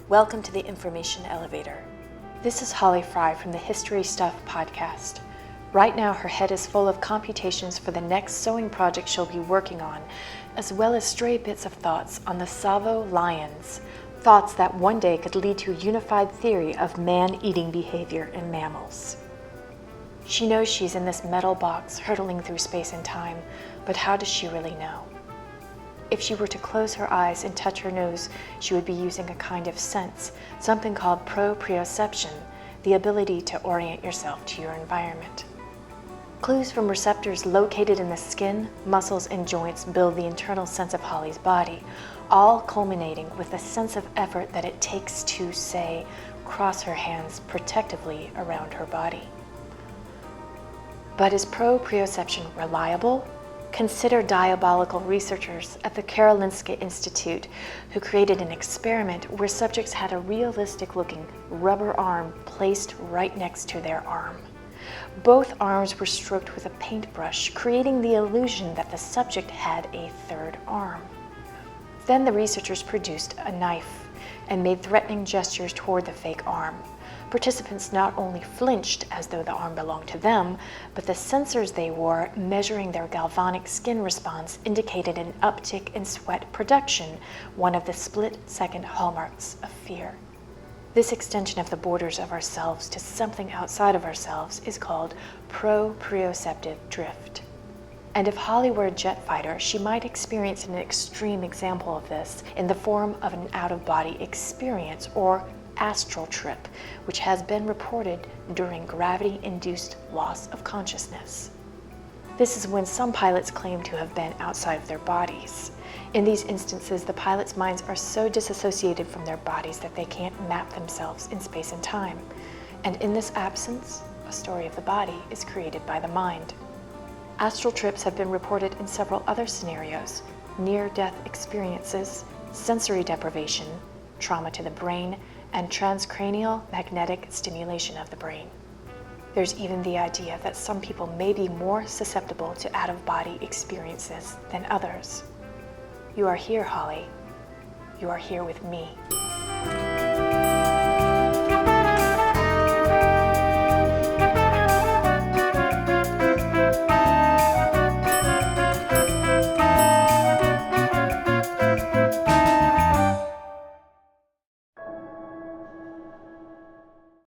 Welcome to the Information Elevator. This is Holly Frey from the History Stuff podcast. Right now her head is full of computations for the next sewing project she'll be working on, as well as stray bits of thoughts on the Tsavo lions, thoughts that one day could lead to a unified theory of man-eating behavior in mammals. She knows she's in this metal box hurtling through space and time, but how does she really know? If she were to close her eyes and touch her nose, she would be using a kind of sense, something called proprioception, the ability to orient yourself to your environment. Clues from receptors located in the skin, muscles, and joints build the internal sense of Holly's body, all culminating with the sense of effort that it takes to, say, cross her hands protectively around her body. But is proprioception reliable? Consider diabolical researchers at the Karolinska Institute who created an experiment where subjects had a realistic-looking rubber arm placed right next to their arm. Both arms were stroked with a paintbrush, creating the illusion that the subject had a third arm. Then the researchers produced a knife and made threatening gestures toward the fake arm. Participants not only flinched as though the arm belonged to them, but the sensors they wore measuring their galvanic skin response indicated an uptick in sweat production, one of the split-second hallmarks of fear. This extension of the borders of ourselves to something outside of ourselves is called proprioceptive drift. And if Holly were a jet fighter, she might experience an extreme example of this in the form of an out-of-body experience, or astral trip, which has been reported during gravity-induced loss of consciousness. This is when some pilots claim to have been outside of their bodies. In these instances, the pilots' minds are so disassociated from their bodies that they can't map themselves in space and time. And in this absence, a story of the body is created by the mind. Astral trips have been reported in several other scenarios: near-death experiences, sensory deprivation, trauma to the brain, and transcranial magnetic stimulation of the brain. There's even the idea that some people may be more susceptible to out-of-body experiences than others. You are here, Holly. You are here with me.